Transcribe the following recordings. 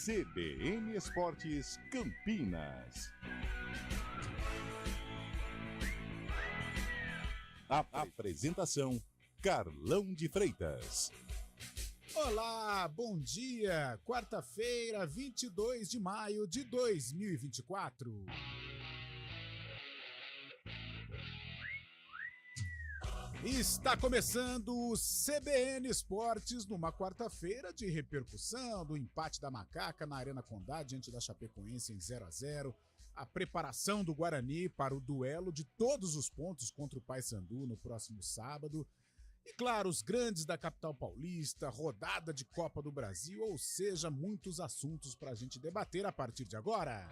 CBN Esportes Campinas. Apresentação: Carlão de Freitas. Olá, bom dia! Quarta-feira, 22 de maio de 2024. Está começando o CBN Esportes numa quarta-feira de repercussão do empate da Macaca na Arena Condá diante da Chapecoense em 0-0, a preparação do Guarani para o duelo de todos os pontos contra o Paysandu no próximo sábado. E claro, os grandes da capital paulista, rodada de Copa do Brasil, ou seja, muitos assuntos para a gente debater a partir de agora.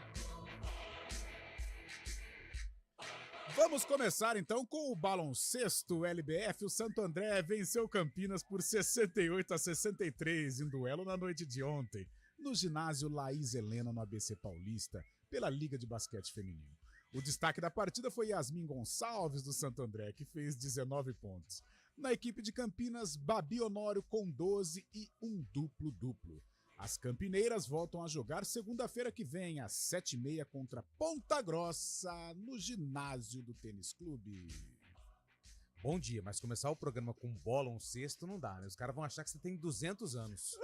Vamos começar então com o baloncesto LBF. O Santo André venceu Campinas por 68-63 em duelo na noite de ontem, no ginásio Laís Helena, no ABC Paulista, pela Liga de Basquete Feminino. O destaque da partida foi Yasmin Gonçalves, do Santo André, que fez 19 pontos. Na equipe de Campinas, Babi Honório com 12 e um duplo-duplo. As campineiras voltam a jogar segunda-feira que vem, às 7h30, contra Ponta Grossa, no ginásio do Tênis Clube. Bom dia, mas começar o programa com bola, um cesto, não dá, né? Os caras vão achar que você tem 200 anos.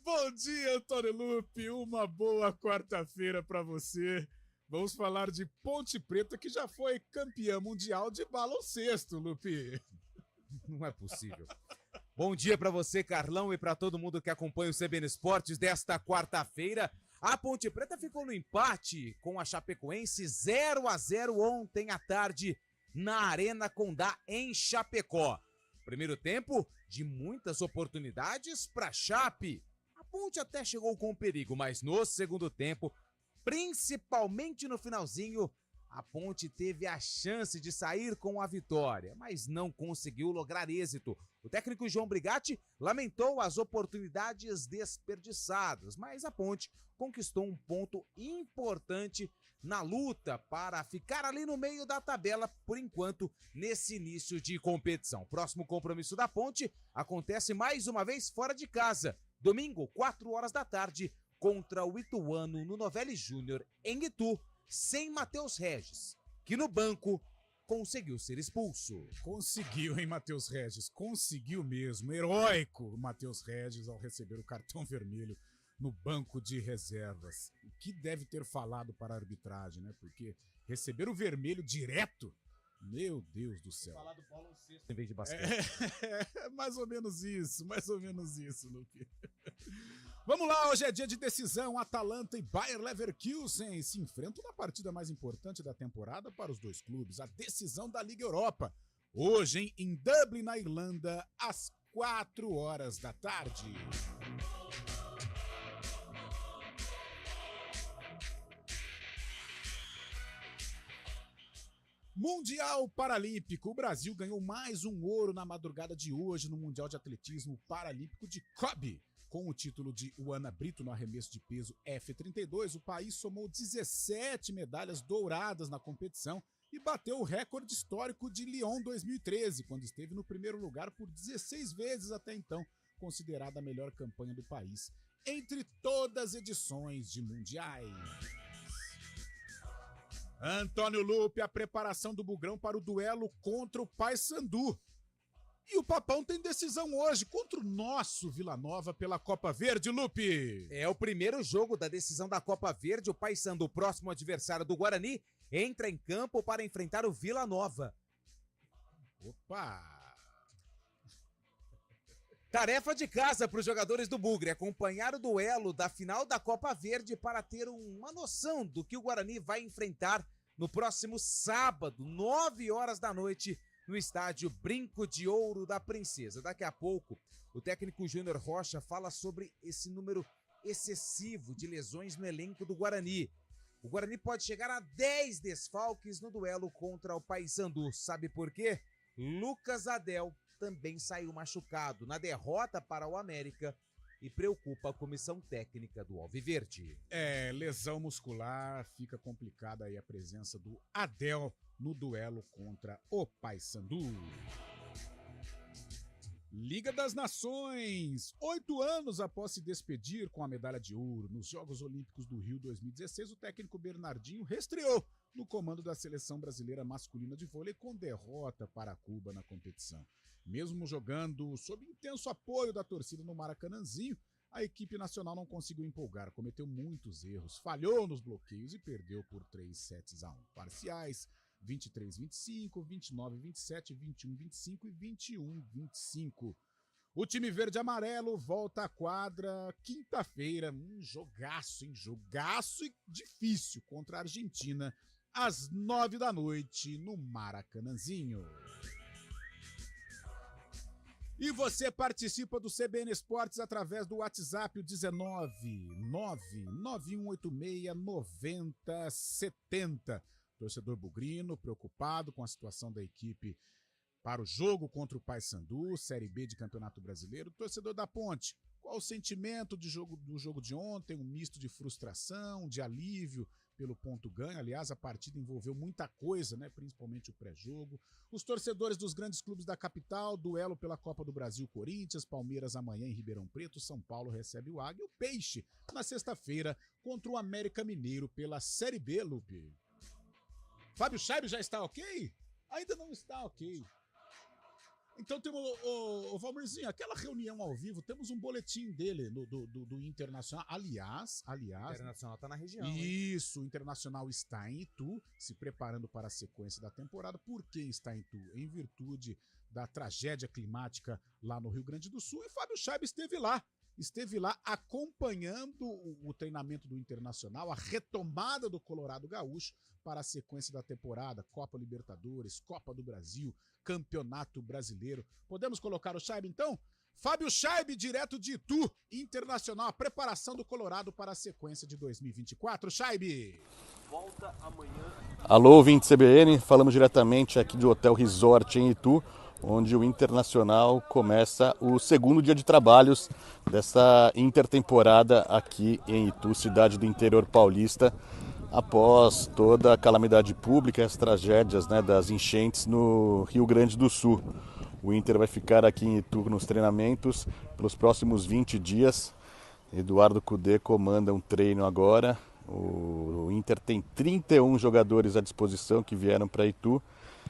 Bom dia, Antônio Lupe, uma boa quarta-feira para você. Vamos falar de Ponte Preta, que já foi campeã mundial de baloncesto, Lupe. Não é possível. Bom dia para você, Carlão, e para todo mundo que acompanha o CBN Esportes desta quarta-feira. A Ponte Preta ficou no empate com a Chapecoense 0-0 ontem à tarde na Arena Condá, em Chapecó. Primeiro tempo de muitas oportunidades para Chape. A Ponte até chegou com perigo, mas no segundo tempo, principalmente no finalzinho, a Ponte teve a chance de sair com a vitória, mas não conseguiu lograr êxito. O técnico João Brigatti lamentou as oportunidades desperdiçadas, mas a Ponte conquistou um ponto importante na luta para ficar ali no meio da tabela, por enquanto, nesse início de competição. Próximo compromisso da Ponte acontece mais uma vez fora de casa, domingo, 4 da tarde, contra o Ituano no Novelli Júnior, em Itu, sem Matheus Regis, que no banco conseguiu ser expulso. Conseguiu, hein, Matheus Regis? Conseguiu mesmo. Heróico Matheus Regis ao receber o cartão vermelho no banco de reservas. O que deve ter falado para a arbitragem, né? Porque receber o vermelho direto, meu Deus do céu. Falar do baloncesto em vez de basquete. Mais ou menos isso, Lupe. Vamos lá, hoje é dia de decisão. Atalanta e Bayer Leverkusen se enfrentam na partida mais importante da temporada para os dois clubes, a decisão da Liga Europa. Hoje, hein, em Dublin, na Irlanda, às 4 da tarde. Mundial Paralímpico. O Brasil ganhou mais um ouro na madrugada de hoje no Mundial de Atletismo Paralímpico de Kobe. Com o título de Uana Brito no arremesso de peso F32, o país somou 17 medalhas douradas na competição e bateu o recorde histórico de Lyon 2013, quando esteve no primeiro lugar por 16 vezes até então, considerada a melhor campanha do país entre todas as edições de mundiais. Antônio Lupe, a preparação do Bugrão para o duelo contra o Paysandu. E o Papão tem decisão hoje contra o nosso Vila Nova pela Copa Verde, Lupe. É o primeiro jogo da decisão da Copa Verde. O Paysandu, o próximo adversário do Guarani, entra em campo para enfrentar o Vila Nova. Opa! Tarefa de casa para os jogadores do Bugre, acompanhar o duelo da final da Copa Verde para ter uma noção do que o Guarani vai enfrentar no próximo sábado, 9h da noite, no estádio Brinco de Ouro da Princesa. Daqui a pouco, o técnico Júnior Rocha fala sobre esse número excessivo de lesões no elenco do Guarani. O Guarani pode chegar a 10 desfalques no duelo contra o Paysandu. Sabe por quê? Lucas Adel também saiu machucado na derrota para o América e preocupa a comissão técnica do Alviverde. Lesão muscular, fica complicada aí a presença do Adel no duelo contra o Paysandu. Liga das Nações. 8 anos após se despedir com a medalha de ouro nos Jogos Olímpicos do Rio 2016, o técnico Bernardinho reestreou no comando da seleção brasileira masculina de vôlei com derrota para Cuba na competição. Mesmo jogando sob intenso apoio da torcida no Maracanãzinho, a equipe nacional não conseguiu empolgar, cometeu muitos erros, falhou nos bloqueios e perdeu por 3-1. Parciais 23-25, 29-27, 21-25 e 21-25. O time verde e amarelo volta à quadra quinta-feira, jogaço difícil contra a Argentina, às 9h no Maracanãzinho. E você participa do CBN Esportes através do WhatsApp 19991869070. Torcedor bugrino, preocupado com a situação da equipe para o jogo contra o Paysandu, Série B de Campeonato Brasileiro. Torcedor da Ponte, qual o sentimento do jogo de ontem? Um misto de frustração, de alívio pelo ponto ganho. Aliás, a partida envolveu muita coisa, né? Principalmente o pré-jogo. Os torcedores dos grandes clubes da capital, duelo pela Copa do Brasil, Corinthians, Palmeiras amanhã em Ribeirão Preto, São Paulo recebe o Águia e o Peixe na sexta-feira contra o América Mineiro pela Série B, Lupe. Fábio Scheib já está ok? Ainda não está ok. Então temos, o Valmirzinho, aquela reunião ao vivo, temos um boletim dele do Internacional. Aliás... O Internacional está na região. Isso, o Internacional está em Itu, se preparando para a sequência da temporada. Por que está em Itu? Em virtude da tragédia climática lá no Rio Grande do Sul. E Fábio Scheib esteve lá acompanhando o treinamento do Internacional, a retomada do Colorado Gaúcho para a sequência da temporada, Copa Libertadores, Copa do Brasil, Campeonato Brasileiro. Podemos colocar o Scheib, então? Fábio Scheib, direto de Itu, Internacional, a preparação do Colorado para a sequência de 2024. Scheib! Volta amanhã. Alô, ouvinte CBN, falamos diretamente aqui do Hotel Resort em Itu, onde o Internacional começa o segundo dia de trabalhos dessa intertemporada aqui em Itu, cidade do interior paulista, após toda a calamidade pública e as tragédias, né, das enchentes no Rio Grande do Sul. O Inter vai ficar aqui em Itu nos treinamentos pelos próximos 20 dias. Eduardo Cudê comanda um treino agora. O Inter tem 31 jogadores à disposição que vieram para Itu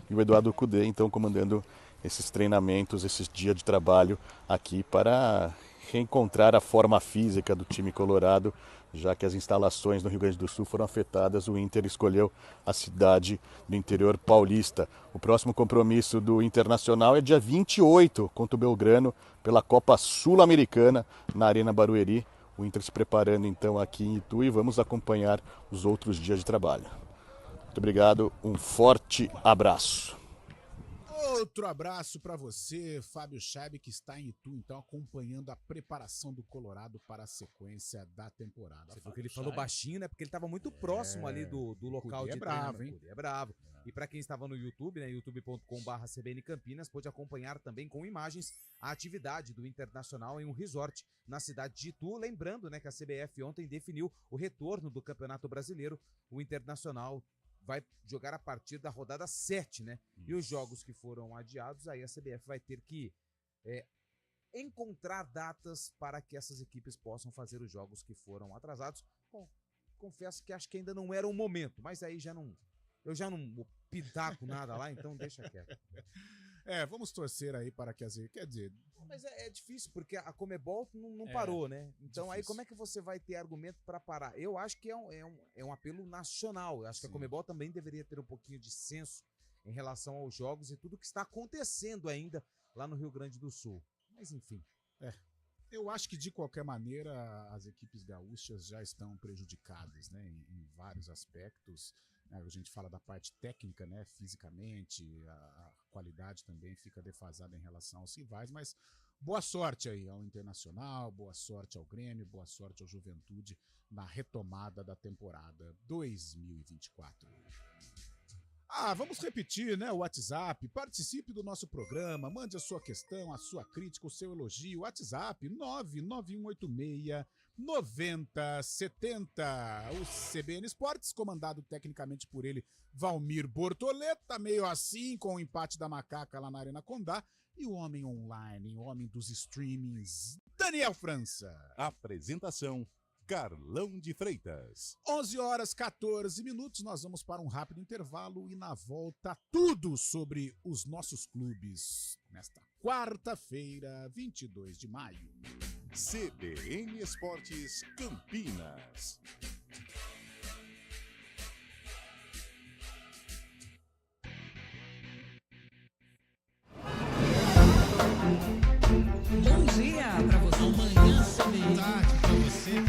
e o Eduardo Cudê então comandando esses treinamentos, esses dias de trabalho aqui para reencontrar a forma física do time colorado, já que as instalações no Rio Grande do Sul foram afetadas. O Inter escolheu a cidade do interior paulista. O próximo compromisso do Internacional é dia 28 contra o Belgrano pela Copa Sul-Americana na Arena Barueri. O Inter se preparando então aqui em Itu e vamos acompanhar os outros dias de trabalho. Muito obrigado, um forte abraço. Outro abraço para você, Fábio Scheib, que está em Itu, então, acompanhando a preparação do Colorado para a sequência da temporada. Você viu que ele falou baixinho, né? Porque ele estava muito próximo ali do local de bravo, hein? É bravo. E para quem estava no YouTube, né, youtube.com/CBN Campinas, pôde acompanhar também com imagens a atividade do Internacional em um resort na cidade de Itu. Lembrando, né, que a CBF ontem definiu o retorno do Campeonato Brasileiro. O Internacional vai jogar a partir da rodada 7, né? Isso. E os jogos que foram adiados, aí a CBF vai ter que encontrar datas para que essas equipes possam fazer os jogos que foram atrasados. Bom, confesso que acho que ainda não era o momento, mas aí eu já não pitaco nada lá, então deixa quieto. Vamos torcer aí para que quer dizer... Mas é difícil, porque a Conmebol não parou, né? Então difícil. Aí como é que você vai ter argumento para parar? Eu acho que é um apelo nacional. Eu acho que a Conmebol também deveria ter um pouquinho de senso em relação aos jogos e tudo que está acontecendo ainda lá no Rio Grande do Sul. Mas enfim. Eu acho que de qualquer maneira as equipes gaúchas já estão prejudicadas, né? Em vários aspectos. A gente fala da parte técnica, né? Fisicamente, a qualidade também fica defasada em relação aos rivais, mas boa sorte aí ao Internacional, boa sorte ao Grêmio, boa sorte ao Juventude na retomada da temporada 2024. Vamos repetir, né, o WhatsApp, participe do nosso programa, mande a sua questão, a sua crítica, o seu elogio, WhatsApp 99186 9070. O CBN Esportes, comandado tecnicamente por ele, Valmir Bortoleta, meio assim, com o empate da Macaca lá na Arena Condá. E o homem online, o homem dos streamings, Daniel França. Apresentação, Carlão de Freitas. 11h14, nós vamos para um rápido intervalo e na volta tudo sobre os nossos clubes. Nesta quarta-feira, 22 de maio. CBN Esportes Campinas. Bom dia para você. Amanhã, tarde para você.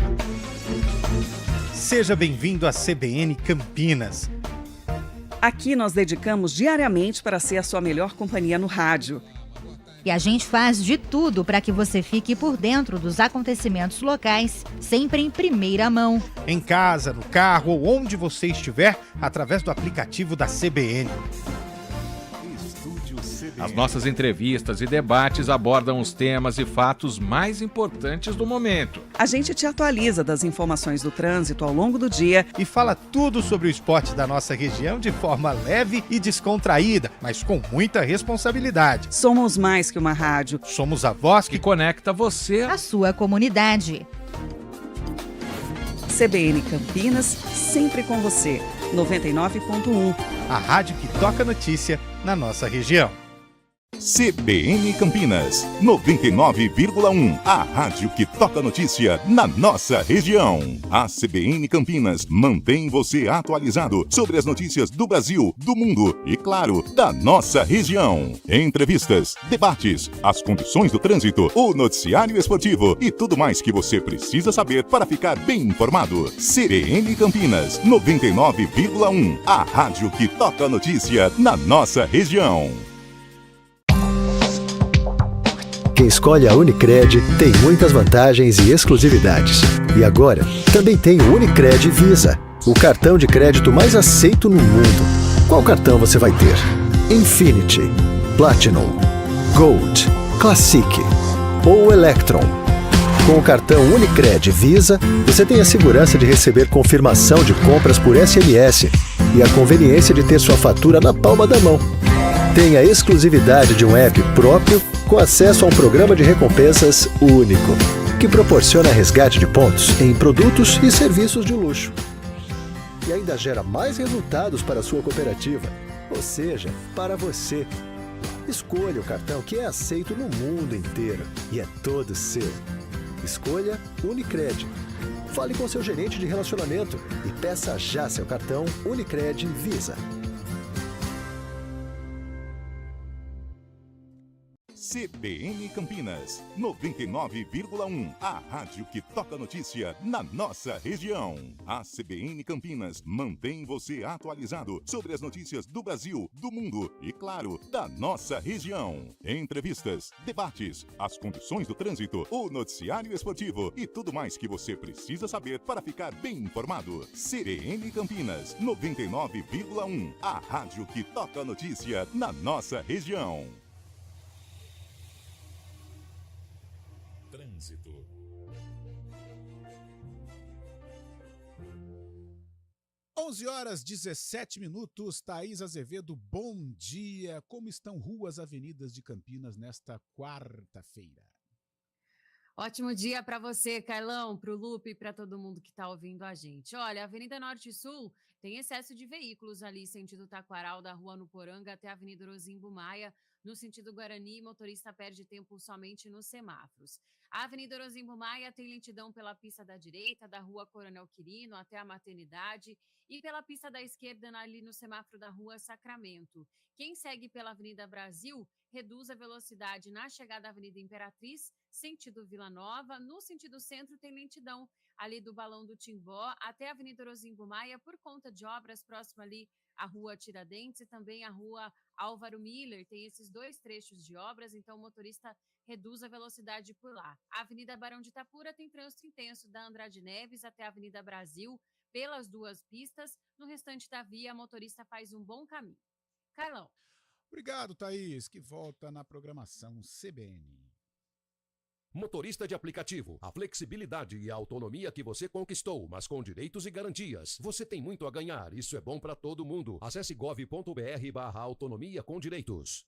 Seja bem-vindo à CBN Campinas. Aqui nós dedicamos diariamente para ser a sua melhor companhia no rádio. E a gente faz de tudo para que você fique por dentro dos acontecimentos locais, sempre em primeira mão. Em casa, no carro ou onde você estiver, através do aplicativo da CBN. Estúdio CBN. As nossas entrevistas e debates abordam os temas e fatos mais importantes do momento. A gente te atualiza das informações do trânsito ao longo do dia E fala tudo sobre o esporte da nossa região de forma leve e descontraída, mas com muita responsabilidade. Somos mais que uma rádio. Somos a voz Que que conecta você. A sua comunidade. CBN Campinas, sempre com você. 99.1. a rádio que toca notícia na nossa região. CBN Campinas, 99,1. A rádio que toca notícia na nossa região. A CBN Campinas mantém você atualizado sobre as notícias do Brasil, do mundo e, claro, da nossa região. Entrevistas, debates, as condições do trânsito, o noticiário esportivo e tudo mais que você precisa saber para ficar bem informado. CBN Campinas, 99,1. A rádio que toca notícia na nossa região. Quem escolhe a Unicred tem muitas vantagens e exclusividades. E agora, também tem o Unicred Visa, o cartão de crédito mais aceito no mundo. Qual cartão você vai ter? Infinity, Platinum, Gold, Classic ou Electron? Com o cartão Unicred Visa, você tem a segurança de receber confirmação de compras por SMS e a conveniência de ter sua fatura na palma da mão. Tem a exclusividade de um app próprio com acesso a um programa de recompensas único, que proporciona resgate de pontos em produtos e serviços de luxo. E ainda gera mais resultados para a sua cooperativa, ou seja, para você. Escolha o cartão que é aceito no mundo inteiro e é todo seu. Escolha Unicred. Fale com seu gerente de relacionamento e peça já seu cartão Unicred Visa. CBN Campinas, 99,1. A rádio que toca notícia na nossa região. A CBN Campinas mantém você atualizado sobre as notícias do Brasil, do mundo e, claro, da nossa região. Entrevistas, debates, as condições do trânsito, o noticiário esportivo e tudo mais que você precisa saber para ficar bem informado. CBN Campinas, 99,1. A rádio que toca notícia na nossa região. Trânsito. Onze horas 17 minutos. Thaís Azevedo, bom dia. Como estão ruas, avenidas de Campinas nesta quarta-feira? Ótimo dia para você, Carlão, para o Lupe e para todo mundo que está ouvindo a gente. Olha, a Avenida Norte e Sul tem excesso de veículos ali, sentido Taquaral, da Rua Nuporanga até a Avenida Orozimbo Maia. No sentido Guarani, motorista perde tempo somente nos semáforos. A Avenida Orozimbo Maia tem lentidão pela pista da direita, da Rua Coronel Quirino até a Maternidade e pela pista da esquerda ali no semáforo da Rua Sacramento. Quem segue pela Avenida Brasil reduz a velocidade na chegada à Avenida Imperatriz, sentido Vila Nova. No sentido centro tem lentidão ali do Balão do Timbó até a Avenida Orozimbo Maia por conta de obras próximo ali à Rua Tiradentes e também a Rua Álvaro Miller. Tem esses dois trechos de obras, então o motorista reduz a velocidade por lá. A Avenida Barão de Itapura tem trânsito intenso da Andrade Neves até a Avenida Brasil pelas duas pistas. No restante da via, a motorista faz um bom caminho. Carlão. Obrigado, Thaís, que volta na programação CBN. Motorista de aplicativo, a flexibilidade e a autonomia que você conquistou, mas com direitos e garantias. Você tem muito a ganhar, isso é bom para todo mundo. Acesse gov.br/autonomia com direitos.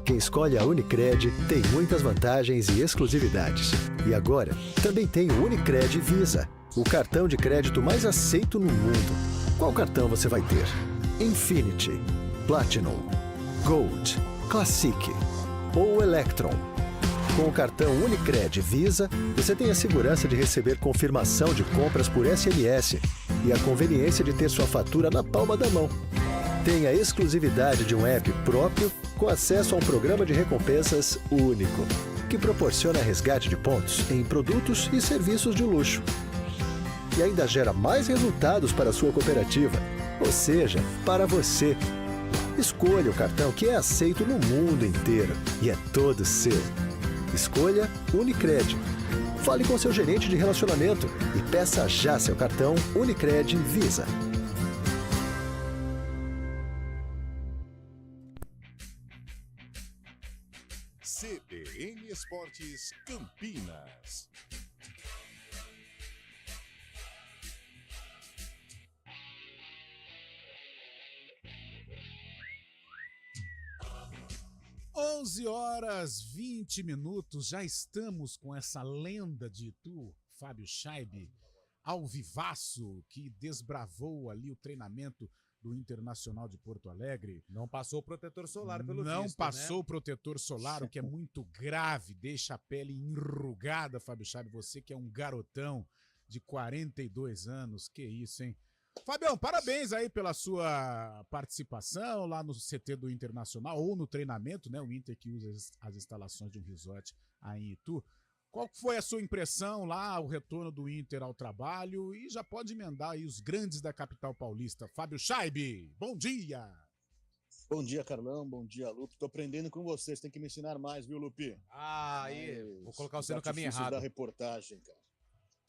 Quem escolhe a Unicred tem muitas vantagens e exclusividades. E agora, também tem o Unicred Visa, o cartão de crédito mais aceito no mundo. Qual cartão você vai ter? Infinity, Platinum, Gold, Classic ou Electron. Com o cartão Unicred Visa, você tem a segurança de receber confirmação de compras por SMS e a conveniência de ter sua fatura na palma da mão. Tem a exclusividade de um app próprio com acesso a um programa de recompensas único, que proporciona resgate de pontos em produtos e serviços de luxo. E ainda gera mais resultados para a sua cooperativa, ou seja, para você. Escolha o cartão que é aceito no mundo inteiro e é todo seu. Escolha Unicred. Fale com seu gerente de relacionamento e peça já seu cartão Unicred Visa. CBN Esportes Campinas. Onze horas 20 minutos, já estamos com essa lenda de Itu, Fábio Scheibe, ao vivaço, que desbravou ali o treinamento do Internacional de Porto Alegre. Não passou o protetor solar pelo Não visto, passou né? o protetor solar, o que é muito grave, deixa a pele enrugada, Fábio Scheibe, você que é um garotão de 42 anos, que isso, hein? Fabião, parabéns aí pela sua participação lá no CT do Internacional ou no treinamento, né? O Inter que usa as instalações de um resort aí em Itu. Qual foi a sua impressão lá, o retorno do Inter ao trabalho? E já pode emendar aí os grandes da capital paulista. Fábio Scheibe, bom dia! Bom dia, Carlão. Bom dia, Lupe. Tô aprendendo com vocês. Tem que me ensinar mais, viu, Lupe? Vou colocar você no caminho errado. Da reportagem, cara.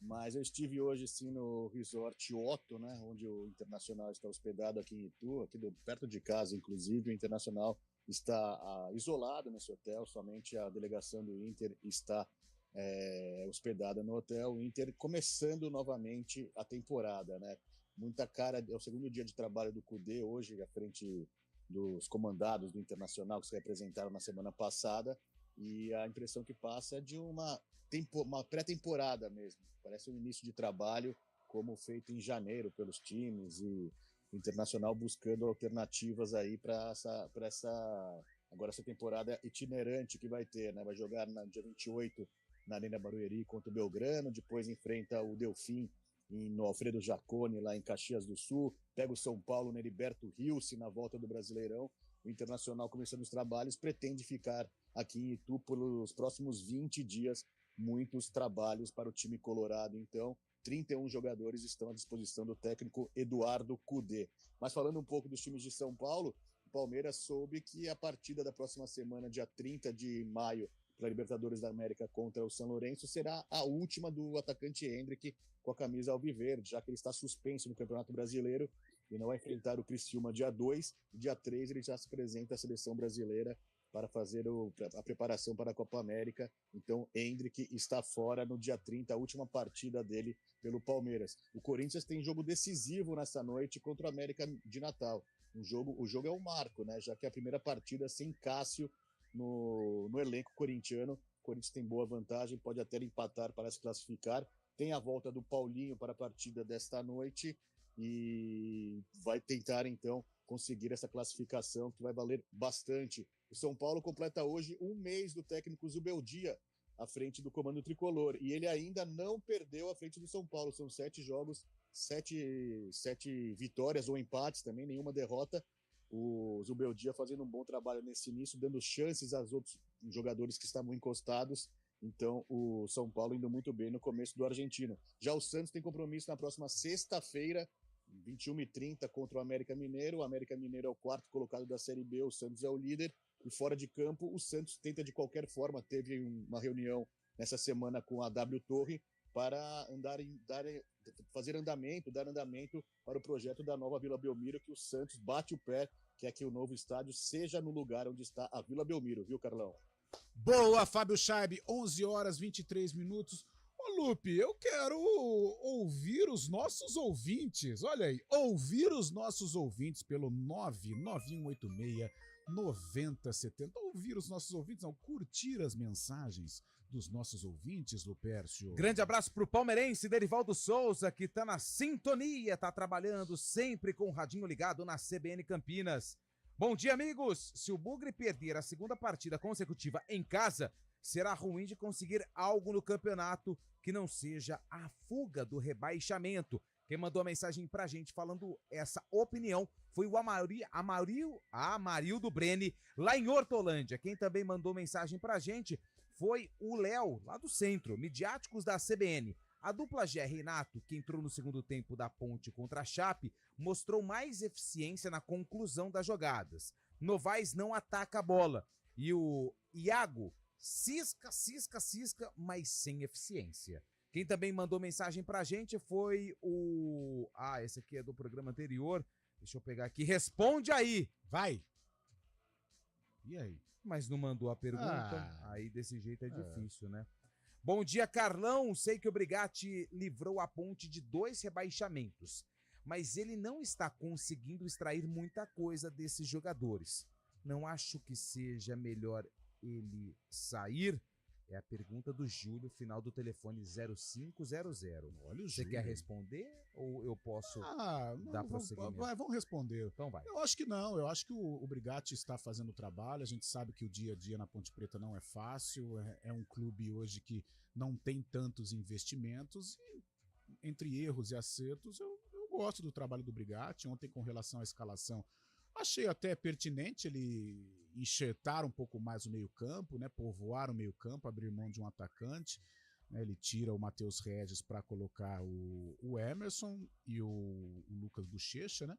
Mas eu estive hoje, sim, no Resort Otto, né? Onde o Internacional está hospedado aqui em Itu, perto de casa, inclusive. O Internacional está isolado nesse hotel. Somente a delegação do Inter está hospedada no hotel. O Inter começando novamente a temporada, né? Muita cara, é o segundo dia de trabalho do Cudê hoje, à frente dos comandados do Internacional que se representaram na semana passada, e a impressão que passa é de uma pré-temporada mesmo. Parece um início de trabalho como feito em janeiro pelos times, e o Internacional buscando alternativas aí para essa temporada itinerante que vai ter, né? Vai jogar no dia 28 na Arena Barueri contra o Belgrano, depois enfrenta o Delfim no Alfredo Jaconi, lá em Caxias do Sul, pega o São Paulo no Heriberto Rilse na volta do Brasileirão. O Internacional, começando os trabalhos, pretende ficar aqui em Itu pelos próximos 20 dias, muitos trabalhos para o time colorado. Então, 31 jogadores estão à disposição do técnico Eduardo Cudê. Mas falando um pouco dos times de São Paulo, o Palmeiras soube que a partida da próxima semana, dia 30 de maio, para a Libertadores da América contra o São Lourenço, será a última do atacante Endrick com a camisa alviverde, já que ele está suspenso no Campeonato Brasileiro e não vai enfrentar o Criciúma dia 2. Dia 3 ele já se apresenta à seleção brasileira para fazer a preparação para a Copa América. Então Endrick está fora no dia 30, a última partida dele pelo Palmeiras. O Corinthians tem jogo decisivo nessa noite contra o América de Natal. O jogo é um marco, né? Já que é a primeira partida sem Cássio no elenco corintiano. O Corinthians tem boa vantagem, pode até empatar para se classificar. Tem a volta do Paulinho para a partida desta noite e vai tentar então conseguir essa classificação, que vai valer bastante. O São Paulo completa hoje um mês do técnico Zubeldia à frente do comando tricolor, e ele ainda não perdeu à frente do São Paulo. São 7 jogos, 7 vitórias ou empates também, nenhuma derrota. O Zubeldia fazendo um bom trabalho nesse início, dando chances aos outros jogadores que estavam encostados. Então, o São Paulo indo muito bem no começo do argentino. Já o Santos tem compromisso na próxima sexta-feira, 21h30, contra o América Mineiro. O América Mineiro é o quarto colocado da Série B, o Santos é o líder. E fora de campo, o Santos tenta de qualquer forma, teve uma reunião nessa semana com a W Torre para dar andamento para o projeto da nova Vila Belmiro, que o Santos bate o pé, quer que o novo estádio seja no lugar onde está a Vila Belmiro, viu, Carlão? Boa, Fábio Scheib, 11 horas 23 minutos. Ô, Lupe, eu quero ouvir os nossos ouvintes. Olha aí, ouvir os nossos ouvintes pelo 99186-9070. Ouvir os nossos ouvintes, não, curtir as mensagens dos nossos ouvintes, Lupércio. Grande abraço pro palmeirense Derivaldo Souza, que tá na sintonia, tá trabalhando sempre com o radinho ligado na CBN Campinas. Bom dia, amigos! Se o Bugre perder a segunda partida consecutiva em casa, será ruim de conseguir algo no campeonato que não seja a fuga do rebaixamento. Quem mandou a mensagem pra gente falando essa opinião foi o Amarildo Brene, lá em Hortolândia. Quem também mandou mensagem pra gente foi o Léo, lá do centro, midiáticos da CBN. A dupla Gé Renato, que entrou no segundo tempo da Ponte contra a Chape, mostrou mais eficiência na conclusão das jogadas. Novaes não ataca a bola. E o Iago cisca, mas sem eficiência. Quem também mandou mensagem pra gente foi o... esse aqui é do programa anterior. Deixa eu pegar aqui. Responde aí! Vai! E aí? Mas não mandou a pergunta. Aí desse jeito é difícil, né? Bom dia, Carlão. Sei que o Brigatti livrou a Ponte de 2 rebaixamentos, mas ele não está conseguindo extrair muita coisa desses jogadores. Não acho que seja melhor ele sair? É a pergunta do Júlio, final do telefone 0500. Olha o Você Júlio. quer responder ou eu posso dar prosseguimento? Vamos responder. Então vai. Eu acho que não, eu acho que o Brigatti está fazendo o trabalho, a gente sabe que o dia a dia na Ponte Preta não é fácil, é um clube hoje que não tem tantos investimentos, e entre erros e acertos, eu gosto do trabalho do Brigatti. Ontem, com relação à escalação, achei até pertinente ele enxertar um pouco mais o meio-campo, né? Povoar o meio-campo, abrir mão de um atacante. Né? Ele tira o Matheus Regis para colocar o Emerson e o Lucas Bochecha, né?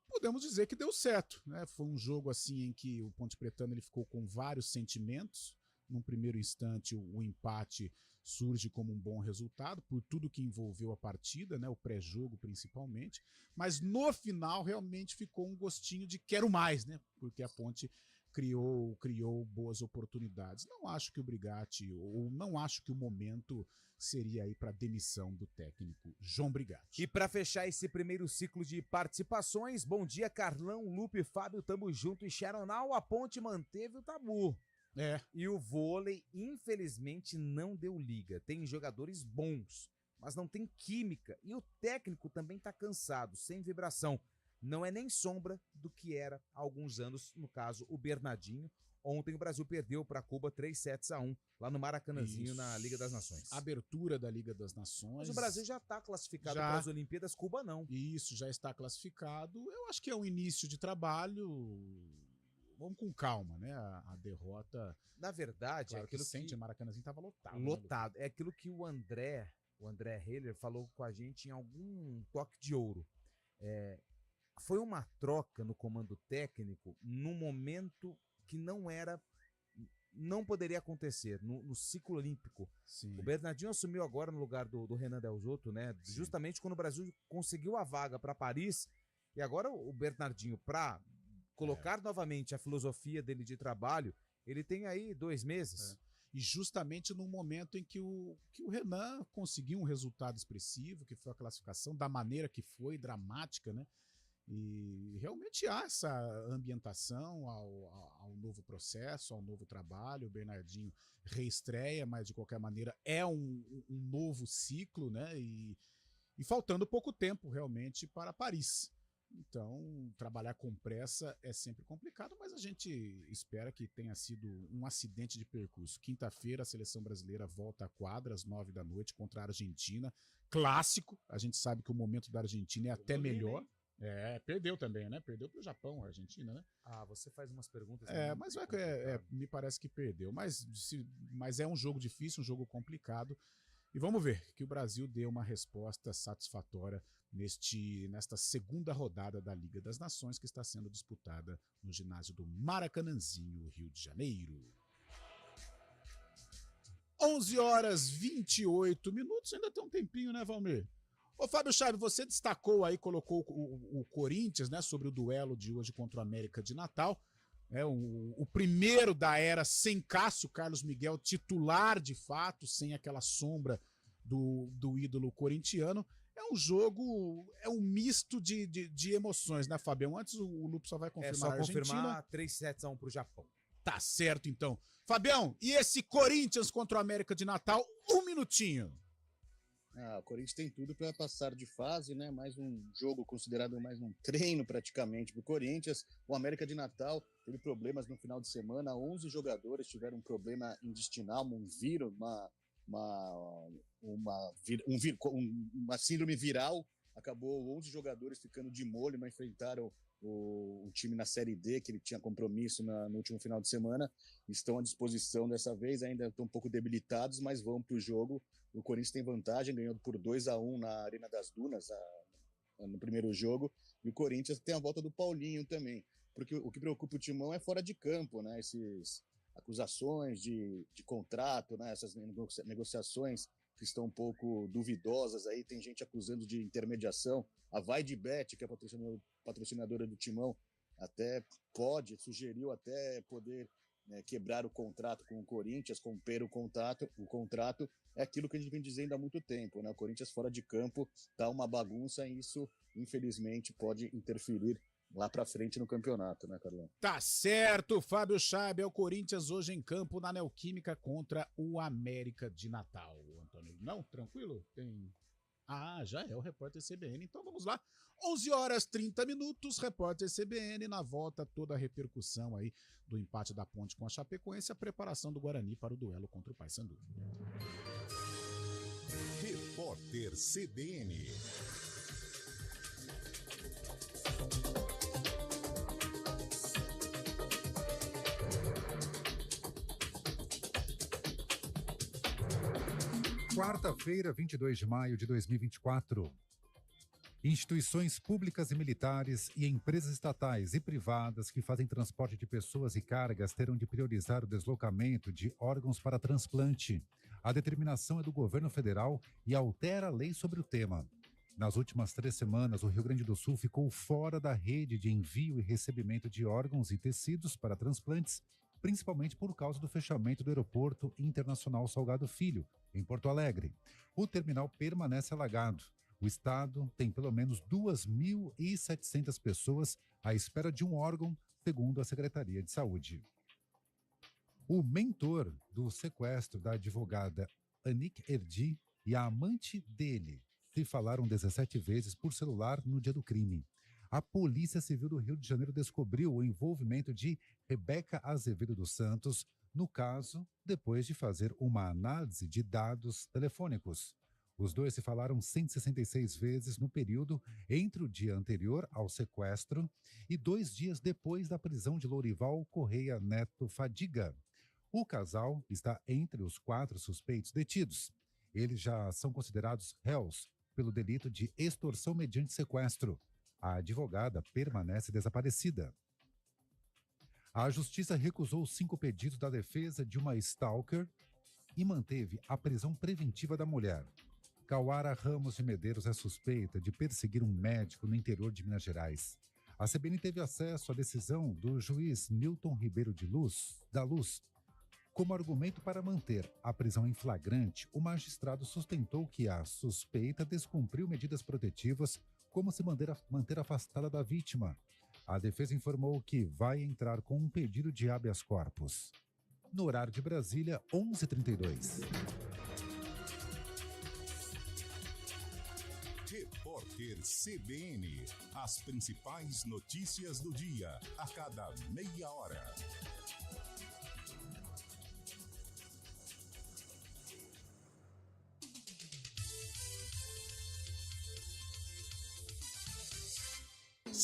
Podemos dizer que deu certo, né? Foi um jogo assim em que o Ponte Pretano ele ficou com vários sentimentos. Num primeiro instante, o empate surge como um bom resultado, por tudo que envolveu a partida, né, o pré-jogo principalmente, mas no final realmente ficou um gostinho de quero mais, né, porque a Ponte criou boas oportunidades. Não acho que o Brigatti, ou não acho que o momento seria aí para demissão do técnico João Brigatti. E para fechar esse primeiro ciclo de participações, bom dia, Carlão, Lupe, Fábio, tamo junto e Sharonal, a Ponte manteve o tabu. E o vôlei, infelizmente, não deu liga. Tem jogadores bons, mas não tem química. E o técnico também tá cansado, sem vibração. Não é nem sombra do que era há alguns anos, no caso, o Bernardinho. Ontem o Brasil perdeu para Cuba 3-1 lá no Maracanãzinho, na Liga das Nações. Abertura da Liga das Nações. Mas o Brasil já está classificado para as Olimpíadas, Cuba não. Isso, já está classificado. Eu acho que é um início de trabalho. Vamos com calma, né? A derrota. Na verdade, claro, é aquilo que sente, Maracanãzinho estava lotado. Lotado. Né, é aquilo que o André Heller falou com a gente em algum toque de ouro. Foi uma troca no comando técnico num momento que não poderia acontecer no ciclo olímpico. Sim. O Bernardinho assumiu agora no lugar do Renan Delzotto, né? Sim. Justamente quando o Brasil conseguiu a vaga para Paris. E agora o Bernardinho, para colocar novamente a filosofia dele de trabalho, ele tem aí 2 meses. E justamente no momento em que o Renan conseguiu um resultado expressivo, que foi a classificação, da maneira que foi, dramática, né? E realmente há essa ambientação ao novo processo, ao novo trabalho. O Bernardinho reestreia, mas de qualquer maneira é um novo ciclo, né? E faltando pouco tempo realmente para Paris. Então, trabalhar com pressa é sempre complicado, mas a gente espera que tenha sido um acidente de percurso. Quinta-feira, a seleção brasileira volta à quadra às 9 da noite contra a Argentina. Clássico, a gente sabe que o momento da Argentina é até melhor. Perdeu também, né? Perdeu para o Japão, a Argentina, né? Você faz umas perguntas. Mas me parece que perdeu. Mas é um jogo difícil, um jogo complicado. E vamos ver que o Brasil dê uma resposta satisfatória nesta segunda rodada da Liga das Nações, que está sendo disputada no ginásio do Maracanãzinho, Rio de Janeiro. 11 horas 28 minutos, ainda tem um tempinho, né, Valmir? Ô, Fábio Chaves, você destacou aí, colocou o Corinthians, né, sobre o duelo de hoje contra o América de Natal. O primeiro da era sem Cássio, Carlos Miguel, titular de fato, sem aquela sombra do ídolo corintiano. É um jogo, é um misto de emoções, né, Fabião? Antes o Lupo só vai confirmar a Argentina. Confirmar 3-7-1 pro Japão. Tá certo, então. Fabião, e esse Corinthians contra o América de Natal? Um minutinho. O Corinthians tem tudo para passar de fase, né? Mais um jogo considerado mais um treino praticamente para o Corinthians. O América de Natal teve problemas no final de semana. 11 jogadores tiveram um problema intestinal, um vírus, uma síndrome viral. Acabou 11 jogadores ficando de molho, não enfrentaram o time na Série D, que ele tinha compromisso no último final de semana. Estão à disposição dessa vez, ainda estão um pouco debilitados, mas vão para o jogo. O Corinthians tem vantagem, ganhou por 2-1 na Arena das Dunas no primeiro jogo, e o Corinthians tem a volta do Paulinho também, porque o que preocupa o Timão é fora de campo, né? Essas acusações de contrato, né? Essas negociações que estão um pouco duvidosas aí, tem gente acusando de intermediação. A Vaidbet, que é a patrocinadora do Timão, até sugeriu até poder quebrar o contrato com o Corinthians, romper o contrato. É aquilo que a gente vem dizendo há muito tempo, né? O Corinthians fora de campo tá uma bagunça e isso, infelizmente, pode interferir lá pra frente no campeonato, né, Carlão? Tá certo, Fábio Chabe. É o Corinthians hoje em campo na Neoquímica contra o América de Natal. Antônio, não? Tranquilo? Já é o repórter CBN. Então vamos lá. 11h30, repórter CBN. Na volta, toda a repercussão aí do empate da Ponte com a Chapecoense, a preparação do Guarani para o duelo contra o Paysandu. Repórter CBN. Quarta-feira, 22 de maio de 2024. Instituições públicas e militares e empresas estatais e privadas que fazem transporte de pessoas e cargas terão de priorizar o deslocamento de órgãos para transplante. A determinação é do governo federal e altera a lei sobre o tema. Nas últimas 3 semanas, o Rio Grande do Sul ficou fora da rede de envio e recebimento de órgãos e tecidos para transplantes, principalmente por causa do fechamento do Aeroporto Internacional Salgado Filho, em Porto Alegre. O terminal permanece alagado. O estado tem pelo menos 2.700 pessoas à espera de um órgão, segundo a Secretaria de Saúde. O mentor do sequestro da advogada Anik Erdi e a amante dele se falaram 17 vezes por celular no dia do crime. A Polícia Civil do Rio de Janeiro descobriu o envolvimento de Rebeca Azevedo dos Santos no caso, depois de fazer uma análise de dados telefônicos. Os dois se falaram 166 vezes no período entre o dia anterior ao sequestro e 2 dias depois da prisão de Lourival Correia Neto Fadiga. O casal está entre os 4 suspeitos detidos. Eles já são considerados réus pelo delito de extorsão mediante sequestro. A advogada permanece desaparecida. A Justiça recusou 5 pedidos da defesa de uma stalker e manteve a prisão preventiva da mulher. Cauara Ramos de Medeiros é suspeita de perseguir um médico no interior de Minas Gerais. A CBN teve acesso à decisão do juiz Newton Ribeiro da Luz. Como argumento para manter a prisão em flagrante, o magistrado sustentou que a suspeita descumpriu medidas protetivas, como se manter afastada da vítima. A defesa informou que vai entrar com um pedido de habeas corpus. No horário de Brasília, 11h32. Repórter CBN. As principais notícias do dia, a cada meia hora.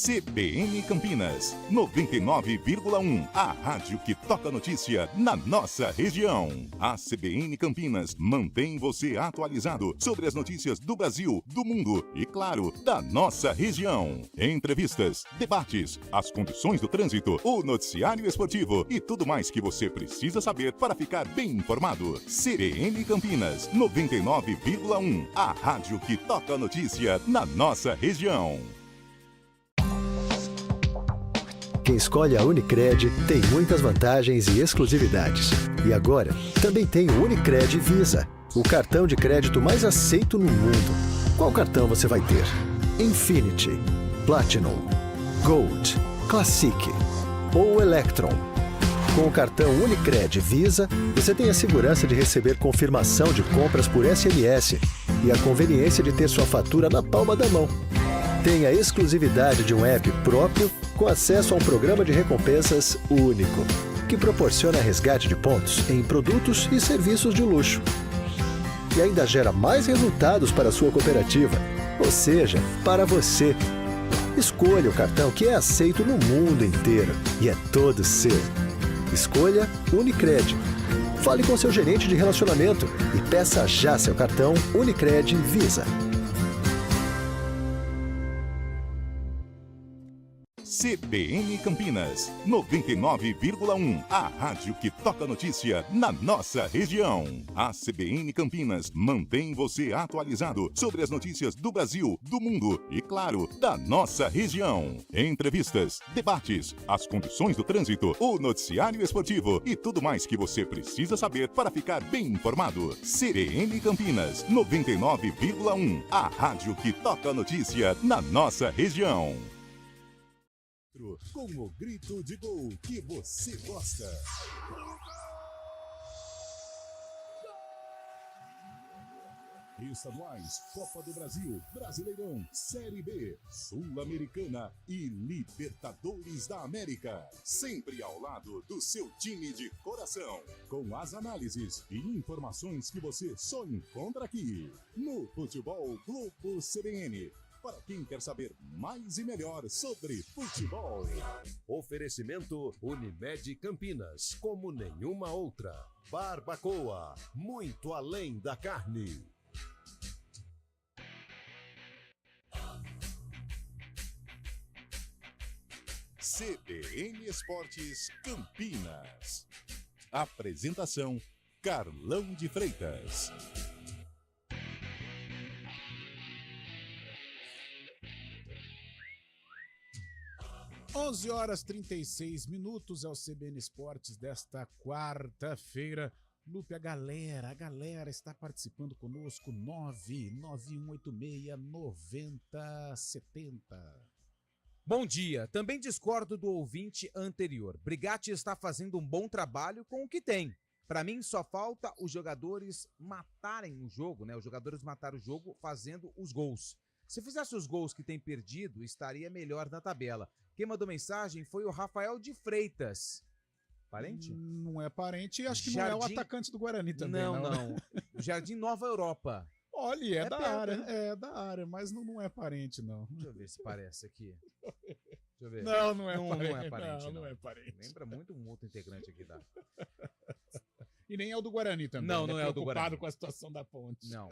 CBN Campinas, 99,1. A rádio que toca notícia na nossa região. A CBN Campinas mantém você atualizado sobre as notícias do Brasil, do mundo e, claro, da nossa região. Entrevistas, debates, as condições do trânsito, o noticiário esportivo e tudo mais que você precisa saber para ficar bem informado. CBN Campinas, 99,1. A rádio que toca notícia na nossa região. Quem escolhe a Unicred tem muitas vantagens e exclusividades. E agora, também tem o Unicred Visa, o cartão de crédito mais aceito no mundo. Qual cartão você vai ter? Infinity, Platinum, Gold, Classic ou Electron? Com o cartão Unicred Visa, você tem a segurança de receber confirmação de compras por SMS e a conveniência de ter sua fatura na palma da mão. Tem a exclusividade de um app próprio com acesso a um programa de recompensas único, que proporciona resgate de pontos em produtos e serviços de luxo. E ainda gera mais resultados para a sua cooperativa, ou seja, para você. Escolha o cartão que é aceito no mundo inteiro e é todo seu. Escolha Unicred. Fale com seu gerente de relacionamento e peça já seu cartão Unicred Visa. CBN Campinas, 99,1. A rádio que toca notícia na nossa região. A CBN Campinas mantém você atualizado sobre as notícias do Brasil, do mundo e, claro, da nossa região. Entrevistas, debates, as condições do trânsito, o noticiário esportivo e tudo mais que você precisa saber para ficar bem informado. CBN Campinas, 99,1. A rádio que toca notícia na nossa região. Com o grito de gol que você gosta. Estaduais, Copa do Brasil, Brasileirão, Série B, Sul-Americana e Libertadores da América. Sempre ao lado do seu time de coração. Com as análises e informações que você só encontra aqui. No Futebol Globo CBN. Para quem quer saber mais e melhor sobre futebol. Oferecimento Unimed Campinas, como nenhuma outra. Barbacoa, muito além da carne. CBN Esportes Campinas. Apresentação: Carlão de Freitas. 11h36 é o CBN Esportes desta quarta-feira. Lupe, a galera está participando conosco, 99186-9070. Bom dia, também discordo do ouvinte anterior. Brigatti está fazendo um bom trabalho com o que tem. Para mim, só falta os jogadores matarem o jogo, né? Os jogadores mataram o jogo fazendo os gols. Se fizesse os gols que tem perdido, estaria melhor na tabela. Quem mandou mensagem foi o Rafael de Freitas. Parente? Não é parente, acho que não é o atacante do Guarani também. Não. Jardim Nova Europa. Olha, é da perto, área, né? É da área, mas não é parente, não. Deixa eu ver se parece aqui. Deixa eu ver. Não é parente. Não é parente. Não é parente. Lembra muito um outro integrante aqui da... E nem é o do Guarani também. Não é o do Guarani. Preocupado com a situação da ponte. Não.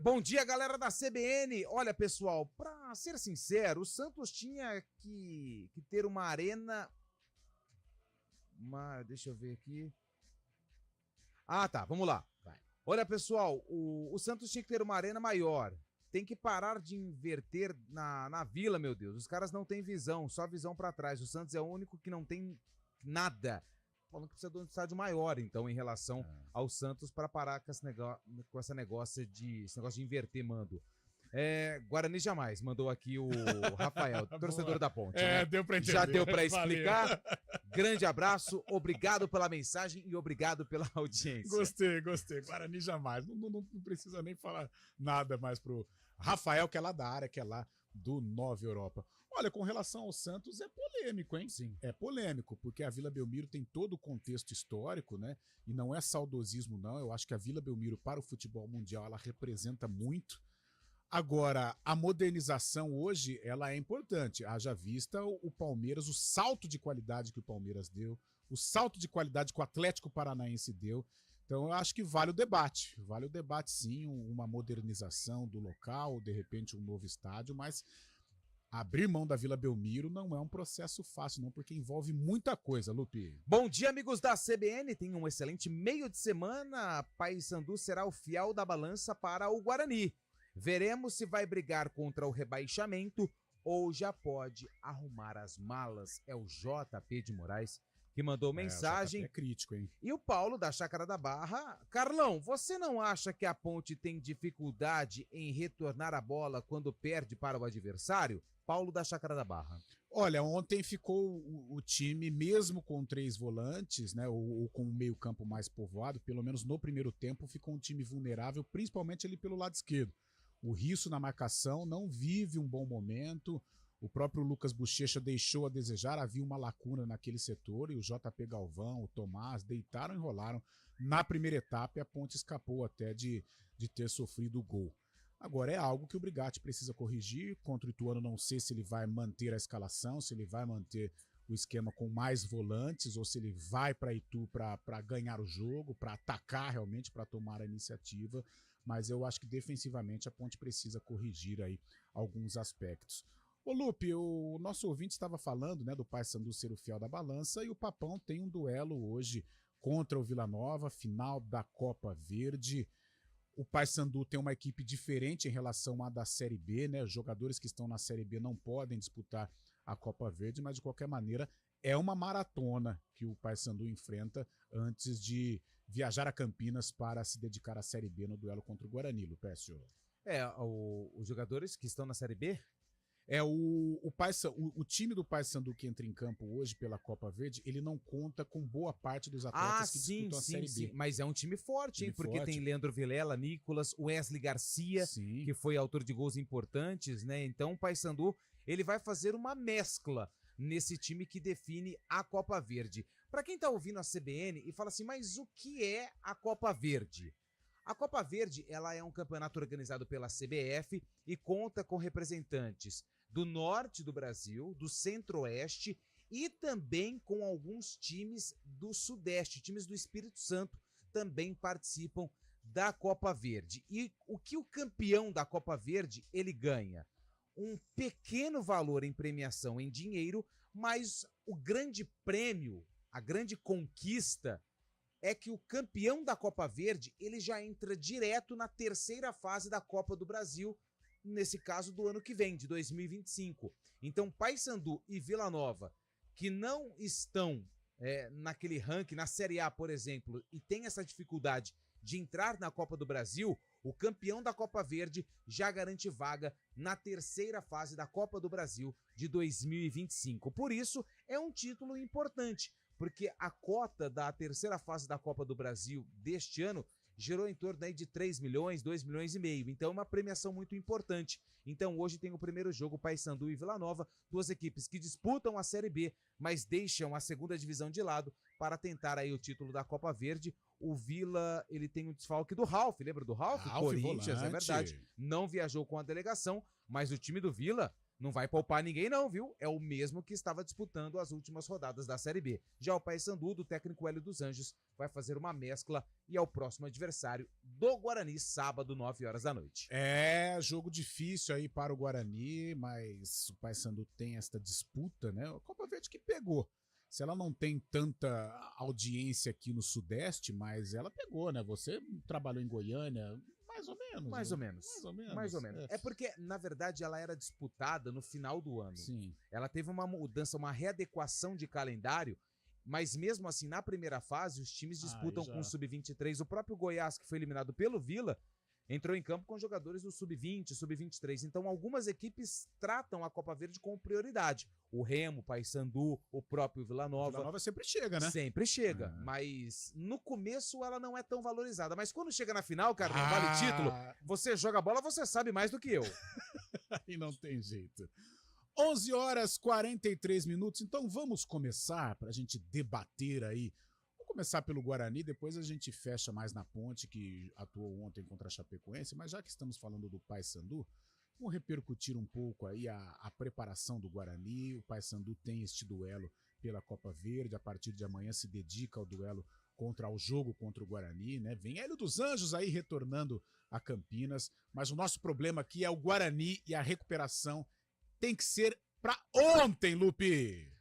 Bom dia, galera da CBN. Olha, pessoal, pra ser sincero, o Santos tinha que ter uma arena... Deixa eu ver aqui. Ah, tá, vamos lá. Vai. Olha, pessoal, o Santos tinha que ter uma arena maior. Tem que parar de inverter na Vila, meu Deus. Os caras não têm visão, só visão pra trás. O Santos é o único que não tem nada. Falando que precisa de um estádio maior, então, em relação ao Santos, para parar com esse negócio de inverter mando. Guarani jamais, mandou aqui o Rafael, torcedor da Ponte. Né? Deu pra entender. Já deu pra explicar. Grande abraço, obrigado pela mensagem e obrigado pela audiência. Gostei. Guarani jamais. Não precisa nem falar nada mais pro Rafael, que é lá da área, que é lá do Nova Europa. Olha, com relação ao Santos, é polêmico, hein? Sim. É polêmico, porque a Vila Belmiro tem todo o contexto histórico, né? E não é saudosismo, não. Eu acho que a Vila Belmiro, para o futebol mundial, ela representa muito. Agora, a modernização hoje, ela é importante. Haja vista o Palmeiras, o salto de qualidade que o Palmeiras deu, o salto de qualidade que o Atlético Paranaense deu. Então, eu acho que vale o debate. Vale o debate, sim, uma modernização do local, de repente um novo estádio, mas abrir mão da Vila Belmiro não é um processo fácil, não, porque envolve muita coisa, Lupe. Bom dia, amigos da CBN. Tenham um excelente meio de semana. Paysandu será o fiel da balança para o Guarani. Veremos se vai brigar contra o rebaixamento ou já pode arrumar as malas. É o JP de Moraes que mandou mensagem. É crítico, hein? E o Paulo da Chácara da Barra. Carlão, você não acha que a Ponte tem dificuldade em retornar a bola quando perde para o adversário? Paulo da Chácara da Barra. Olha, ontem ficou o time, mesmo com 3 volantes, né, ou com um meio campo mais povoado, pelo menos no primeiro tempo, ficou um time vulnerável, principalmente ali pelo lado esquerdo. O Risso na marcação não vive um bom momento, o próprio Lucas Bochecha deixou a desejar, havia uma lacuna naquele setor e o JP Galvão, o Tomás, deitaram e enrolaram na primeira etapa e a Ponte escapou até de ter sofrido o gol. Agora é algo que o Brigatti precisa corrigir. Contra o Ituano não sei se ele vai manter a escalação, se ele vai manter o esquema com mais volantes ou se ele vai para Itu para ganhar o jogo, para atacar realmente, para tomar a iniciativa. Mas eu acho que defensivamente a Ponte precisa corrigir aí alguns aspectos. Ô Lupe, o nosso ouvinte estava falando, né, do Paysandu ser o fiel da balança e o Papão tem um duelo hoje contra o Vila Nova, final da Copa Verde. O Paysandu tem uma equipe diferente em relação à da Série B, né? Os jogadores que estão na Série B não podem disputar a Copa Verde, mas de qualquer maneira é uma maratona que o Paysandu enfrenta antes de viajar a Campinas para se dedicar à Série B no duelo contra o Guarani, Lupécio. Os jogadores que estão na Série B? O time do Paysandu que entra em campo hoje pela Copa Verde, ele não conta com boa parte dos atletas que disputam a Série B. Mas é um time forte, hein? Porque tem Leandro Vilela, Nicolas, Wesley Garcia, que foi autor de gols importantes, né? Então o Paysandu, ele vai fazer uma mescla nesse time que define a Copa Verde. Para quem tá ouvindo a CBN e fala assim, mas o que é a Copa Verde? A Copa Verde, ela é um campeonato organizado pela CBF e conta com representantes do norte do Brasil, do centro-oeste e também com alguns times do sudeste, times do Espírito Santo também participam da Copa Verde. E o que o campeão da Copa Verde, ele ganha? Um pequeno valor em premiação em dinheiro, mas o grande prêmio, a grande conquista é que o campeão da Copa Verde, ele já entra direto na terceira fase da Copa do Brasil, nesse caso do ano que vem, de 2025. Então, Paysandu e Vila Nova, que não estão naquele ranking, na Série A, por exemplo, e tem essa dificuldade de entrar na Copa do Brasil, o campeão da Copa Verde já garante vaga na terceira fase da Copa do Brasil de 2025. Por isso, é um título importante, porque a cota da terceira fase da Copa do Brasil deste ano gerou em torno aí de 3 milhões, 2 milhões e meio. Então é uma premiação muito importante. Então hoje tem o primeiro jogo, Paysandu e Vila Nova, duas equipes que disputam a Série B, mas deixam a segunda divisão de lado para tentar aí o título da Copa Verde. O Vila, ele tem o desfalque do Ralf, lembra do Ralf? Corinthians, volante. É verdade. Não viajou com a delegação, mas o time do Vila não vai poupar ninguém não, viu? É o mesmo que estava disputando as últimas rodadas da Série B. Já o Paysandu, do técnico Hélio dos Anjos, vai fazer uma mescla e é o próximo adversário do Guarani, sábado, 9 horas da noite. É, jogo difícil aí para o Guarani, mas o Paysandu tem esta disputa, né? A Copa Verde que pegou. Se ela não tem tanta audiência aqui no Sudeste, mas ela pegou, né? Você trabalhou em Goiânia... Mais ou menos. Mais ou menos. Mais ou menos. É porque, na verdade, ela era disputada no final do ano. Sim. Ela teve uma mudança, uma readequação de calendário, mas mesmo assim, na primeira fase, os times disputam com o Sub-23. O próprio Goiás, que foi eliminado pelo Vila, entrou em campo com jogadores do Sub-20, Sub-23. Então, algumas equipes tratam a Copa Verde com prioridade. O Remo, o Paysandu, o próprio Vila Nova. Vila Nova sempre chega, né? Sempre chega, mas no começo ela não é tão valorizada. Mas quando chega na final, cara, não vale título, você joga bola, você sabe mais do que eu. E não tem jeito. 11h43 minutos, então vamos começar para a gente debater aí. Vamos começar pelo Guarani, depois a gente fecha mais na Ponte, que atuou ontem contra a Chapecoense, mas já que estamos falando do Paysandu, vamos repercutir um pouco aí a preparação do Guarani. O Paysandu tem este duelo pela Copa Verde, a partir de amanhã se dedica ao duelo ao jogo contra o Guarani, né? Vem Hélio dos Anjos aí retornando a Campinas, mas o nosso problema aqui é o Guarani e a recuperação tem que ser pra ontem, Lupe!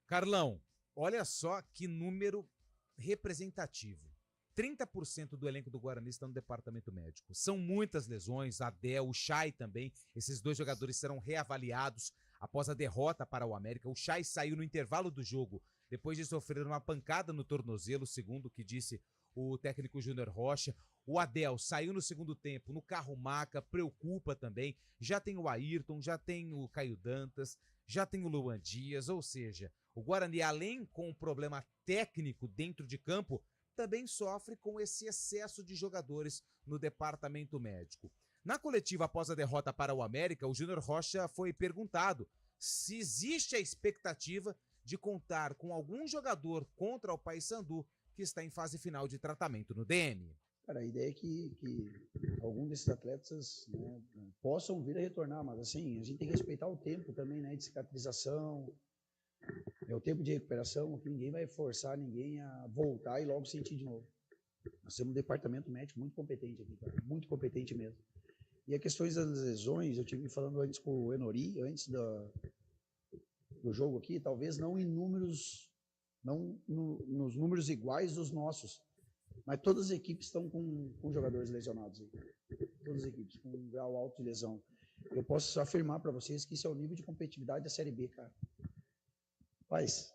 Carlão, olha só que número representativo. 30% do elenco do Guarani está no departamento médico. São muitas lesões, Adel, o Chay também. Esses dois jogadores serão reavaliados após a derrota para o América. O Chay saiu no intervalo do jogo, depois de sofrer uma pancada no tornozelo, segundo o que disse o técnico Júnior Rocha. O Adel saiu no segundo tempo, no carro-maca, preocupa também. Já tem o Ayrton, já tem o Caio Dantas, já tem o Luan Dias, ou seja, o Guarani, além com o problema técnico dentro de campo, também sofre com esse excesso de jogadores no departamento médico. Na coletiva após a derrota para o América, o Júnior Rocha foi perguntado se existe a expectativa de contar com algum jogador contra o Paysandu que está em fase final de tratamento no DM. Cara, a ideia é que algum desses atletas, né, possam vir a retornar, mas assim, a gente tem que respeitar o tempo também, né, de cicatrização, é o tempo de recuperação, que ninguém vai forçar ninguém a voltar e logo sentir de novo. Nós temos um departamento médico muito competente aqui, cara, muito competente mesmo. E a questões das lesões, eu tive falando antes com o Enori, antes do jogo aqui, talvez não em números, nos números iguais dos nossos, mas todas as equipes estão com jogadores lesionados aí. Todas as equipes com um grau alto de lesão. Eu posso afirmar para vocês que isso é o nível de competitividade da Série B, cara. Rapaz,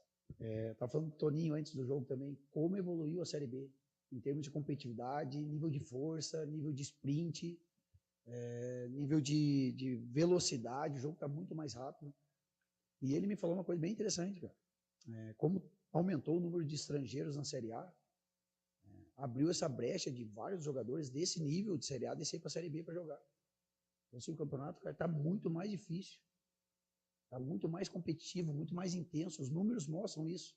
tá falando do Toninho antes do jogo também, como evoluiu a Série B em termos de competitividade, nível de força, nível de sprint, nível de velocidade, o jogo está muito mais rápido. E ele me falou uma coisa bem interessante, cara. Como aumentou o número de estrangeiros na Série A, abriu essa brecha de vários jogadores desse nível de Série A descer para a Série B para jogar. Então, assim, o campeonato está muito mais difícil, está muito mais competitivo, muito mais intenso. Os números mostram isso.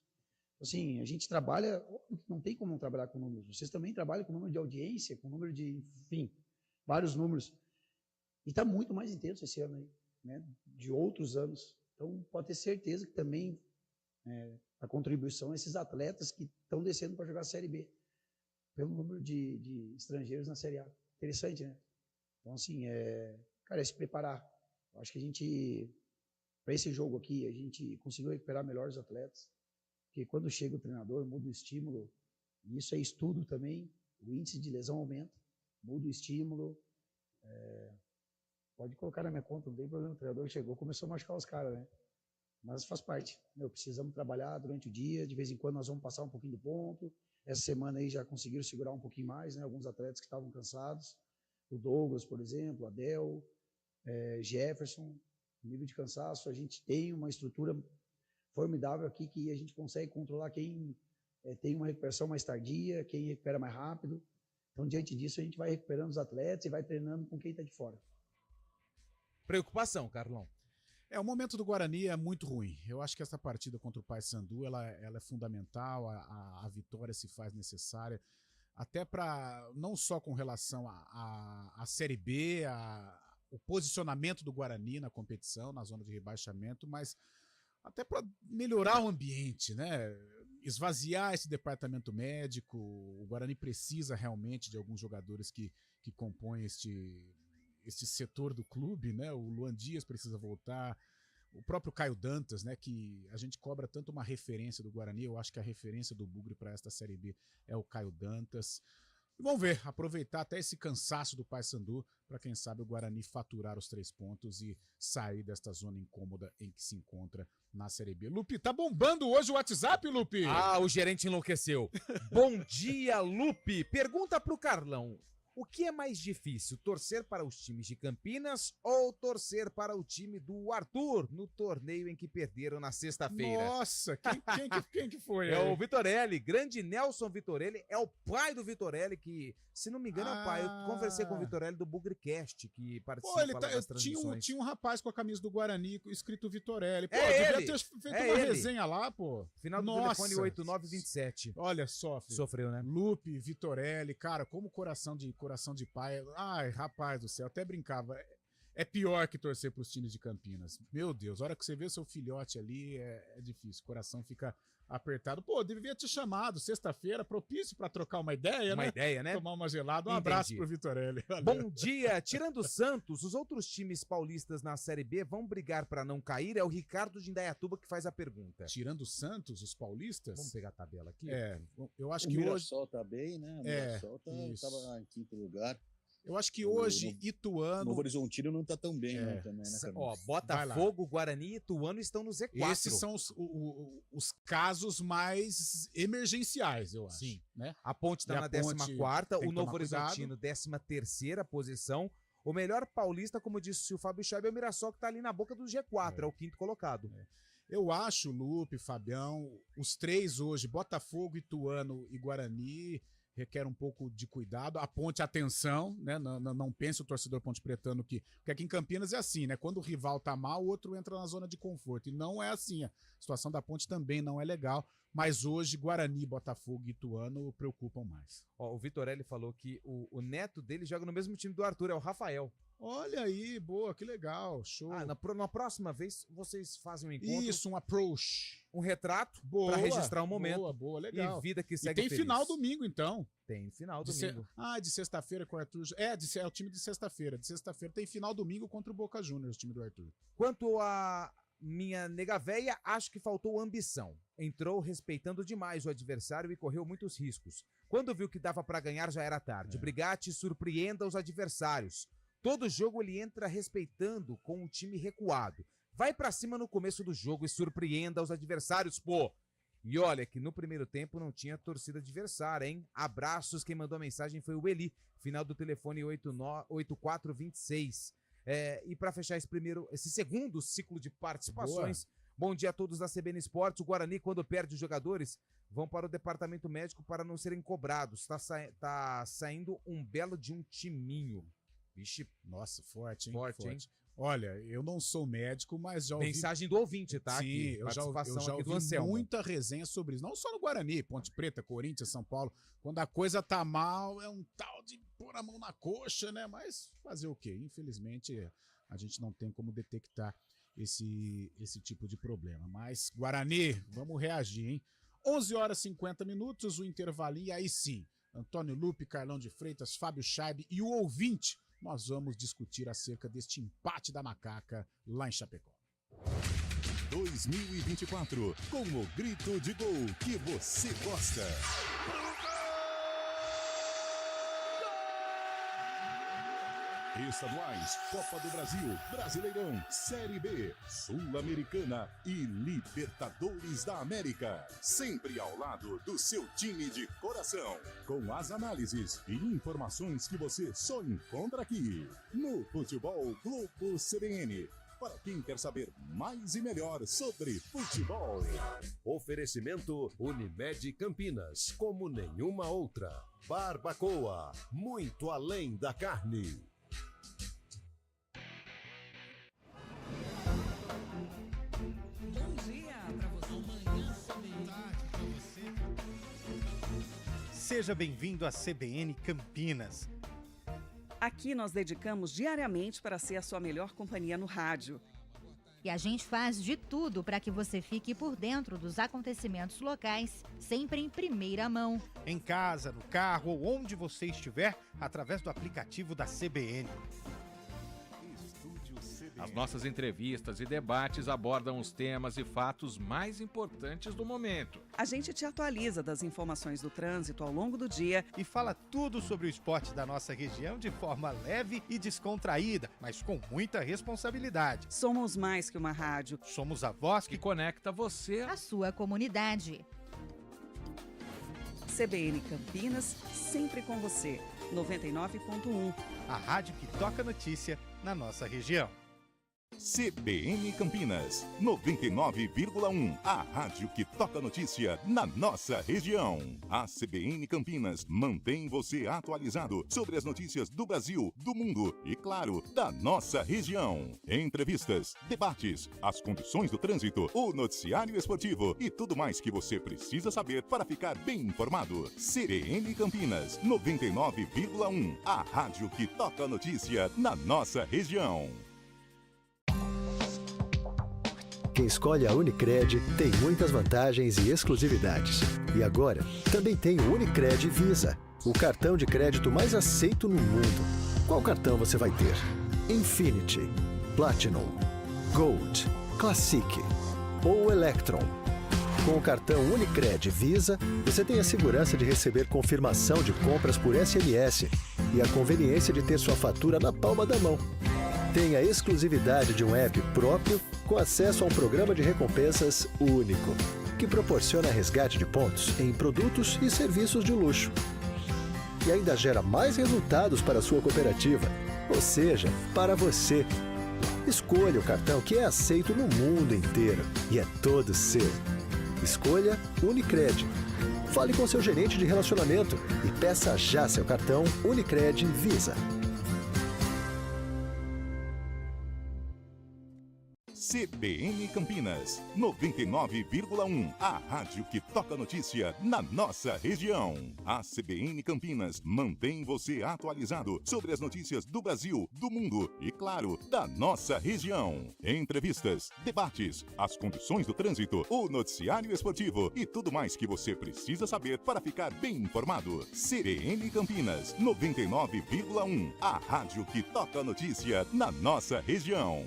Assim, a gente trabalha, não tem como não trabalhar com números. Vocês também trabalham com número de audiência, com número de, enfim, vários números. E está muito mais intenso esse ano aí, né, de outros anos. Então, pode ter certeza que também a contribuição esses atletas que estão descendo para jogar a Série B, pelo número de estrangeiros na Série A. Interessante, né? Então, assim, cara, é se preparar. Eu acho que a gente, para esse jogo aqui, a gente conseguiu recuperar melhor os atletas, porque quando chega o treinador, muda o estímulo, e isso é estudo também, o índice de lesão aumenta, muda o estímulo, pode colocar na minha conta, não tem problema, o treinador chegou, começou a machucar os caras, né? Mas faz parte, precisamos trabalhar durante o dia, de vez em quando nós vamos passar um pouquinho do ponto. Essa semana aí já conseguiram segurar um pouquinho mais, né? Alguns atletas que estavam cansados, o Douglas, por exemplo, Adel, Jefferson, nível de cansaço, a gente tem uma estrutura formidável aqui que a gente consegue controlar quem tem uma recuperação mais tardia, quem recupera mais rápido. Então, diante disso, a gente vai recuperando os atletas e vai treinando com quem está de fora. Preocupação, Carlão. O momento do Guarani é muito ruim. Eu acho que essa partida contra o Paysandu, ela é fundamental, a vitória se faz necessária, até para, não só com relação à Série B, o posicionamento do Guarani na competição, na zona de rebaixamento, mas até para melhorar o ambiente, né? Esvaziar esse departamento médico. O Guarani precisa realmente de alguns jogadores que compõem este setor do clube, né? O Luan Dias precisa voltar, o próprio Caio Dantas, né? Que a gente cobra tanto uma referência do Guarani, eu acho que a referência do Bugre para esta Série B é o Caio Dantas. E vamos ver, aproveitar até esse cansaço do Paysandu para quem sabe o Guarani faturar os 3 pontos e sair desta zona incômoda em que se encontra na Série B. Lupe, tá bombando hoje o WhatsApp, Lupe? O gerente enlouqueceu. Bom dia, Lupe. Pergunta pro Carlão. O que é mais difícil, torcer para os times de Campinas ou torcer para o time do Arthur no torneio em que perderam na sexta-feira? Nossa, quem que foi? É o Vitorelli, grande Nelson Vitorelli, é o pai do Vitorelli que, se não me engano, é o pai. Eu conversei com o Vitorelli do Bugrecast, que participa das transmissões. Tinha um rapaz com a camisa do Guarani escrito Vitorelli. Pô, É devia ter feito uma resenha lá, pô. Final do telefone 8927. Olha, Sofreu, né? Lupe, Vitorelli, cara, como coração de pai. Ai, rapaz do céu, até brincava. É pior que torcer pros times de Campinas. Meu Deus, a hora que você vê o seu filhote ali, é difícil. O coração fica apertado. Pô, devia ter chamado sexta-feira, propício pra trocar uma ideia, né? Uma ideia, né? Tomar uma gelada. Um abraço pro Vitorelli. Valeu. Bom dia. Tirando o Santos, os outros times paulistas na Série B vão brigar pra não cair? É o Ricardo de Indaiatuba que faz a pergunta. Tirando o Santos, os paulistas? Vamos pegar a tabela aqui? Eu acho o que Mirassol tá bem, né? O Mirassol tava em quinto lugar. Eu acho que hoje Ituano... Novo Horizontino não tá tão bem, né, também, né, Carlos? Ó, Botafogo, Guarani e Ituano estão no Z4. Esses são os casos mais emergenciais, eu acho. Sim. Né? A Ponte tá na 14ª, o Novo Horizontino, 13ª posição. O melhor paulista, como disse o Fábio Scheib, é o Mirassol, que tá ali na boca do G4, é o quinto colocado. Eu acho, Lupe, Fabião, os três hoje, Botafogo, Ituano e Guarani... requer um pouco de cuidado, a Ponte, atenção, né? Não pense o torcedor pontepretano porque aqui em Campinas é assim, né? Quando o rival tá mal, o outro entra na zona de conforto, e não é assim, a situação da Ponte também não é legal, mas hoje Guarani, Botafogo e Ituano preocupam mais. Ó, o Vitorelli falou que o neto dele joga no mesmo time do Arthur, é o Rafael. Olha aí, boa, que legal, show. Na próxima vez, vocês fazem um encontro. Isso, um approach. Um retrato para registrar um momento. Boa, legal. E vida que segue E tem feliz. final domingo, então. Tem final domingo. De sexta-feira com o Arthur. É o time de sexta-feira. De sexta-feira tem final domingo contra o Boca Juniors, o time do Arthur. Quanto a minha nega véia, acho que faltou ambição. Entrou respeitando demais o adversário e correu muitos riscos. Quando viu que dava para ganhar, já era tarde. Brigatti surpreenda os adversários. Todo jogo ele entra respeitando com o time recuado. Vai pra cima no começo do jogo e surpreenda os adversários, pô. E olha que no primeiro tempo não tinha torcida adversária, hein? Abraços, quem mandou a mensagem foi o Eli, final do telefone 8426. E pra fechar esse segundo ciclo de participações, bom dia a todos da CBN Esportes. O Guarani, quando perde os jogadores, vão para o departamento médico para não serem cobrados. Tá saindo um belo de um timinho. Vixe, nossa, forte, hein? Forte, hein? Olha, eu não sou médico, mas já ouvi... Mensagem do ouvinte, tá? Sim, aqui. eu já ouvi muita resenha sobre isso. Não só no Guarani, Ponte Preta, Corinthians, São Paulo. Quando a coisa tá mal, é um tal de pôr a mão na coxa, né? Mas fazer o quê? Infelizmente, a gente não tem como detectar esse tipo de problema. Mas, Guarani, vamos reagir, hein? 11h50, o intervalinho, aí sim. Antônio Lupe, Carlão de Freitas, Fábio Scheib e o ouvinte... nós vamos discutir acerca deste empate da Macaca lá em Chapecó. 2024, com o grito de gol que você gosta. Estaduais, Copa do Brasil, Brasileirão, Série B, Sul-Americana e Libertadores da América. Sempre ao lado do seu time de coração. Com as análises e informações que você só encontra aqui. No Futebol Globo CBN. Para quem quer saber mais e melhor sobre futebol. Oferecimento Unimed Campinas, como nenhuma outra. Barbacoa, muito além da carne. Seja bem-vindo à CBN Campinas. Aqui nós dedicamos diariamente para ser a sua melhor companhia no rádio. E a gente faz de tudo para que você fique por dentro dos acontecimentos locais, sempre em primeira mão. Em casa, no carro ou onde você estiver, através do aplicativo da CBN. As nossas entrevistas e debates abordam os temas e fatos mais importantes do momento. A gente te atualiza das informações do trânsito ao longo do dia e fala tudo sobre o esporte da nossa região de forma leve e descontraída, mas com muita responsabilidade. Somos mais que uma rádio. Somos a voz que conecta você à sua comunidade. CBN Campinas, sempre com você. 99.1. A rádio que toca notícia na nossa região. CBN Campinas, 99,1. A rádio que toca notícia na nossa região. A CBN Campinas mantém você atualizado sobre as notícias do Brasil, do mundo e, claro, da nossa região. Entrevistas, debates, as condições do trânsito, o noticiário esportivo e tudo mais que você precisa saber para ficar bem informado. CBN Campinas, 99,1. A rádio que toca notícia na nossa região. Quem escolhe a Unicred tem muitas vantagens e exclusividades. E agora, também tem o Unicred Visa, o cartão de crédito mais aceito no mundo. Qual cartão você vai ter? Infinity, Platinum, Gold, Classic ou Electron? Com o cartão Unicred Visa, você tem a segurança de receber confirmação de compras por SMS e a conveniência de ter sua fatura na palma da mão. Tem a exclusividade de um app próprio com acesso a um programa de recompensas único, que proporciona resgate de pontos em produtos e serviços de luxo. E ainda gera mais resultados para a sua cooperativa, ou seja, para você. Escolha o cartão que é aceito no mundo inteiro e é todo seu. Escolha Unicred. Fale com seu gerente de relacionamento e peça já seu cartão Unicred Visa. CBN Campinas, 99,1. A rádio que toca notícia na nossa região. A CBN Campinas mantém você atualizado sobre as notícias do Brasil, do mundo e, claro, da nossa região. Entrevistas, debates, as condições do trânsito, o noticiário esportivo e tudo mais que você precisa saber para ficar bem informado. CBN Campinas, 99,1. A rádio que toca notícia na nossa região.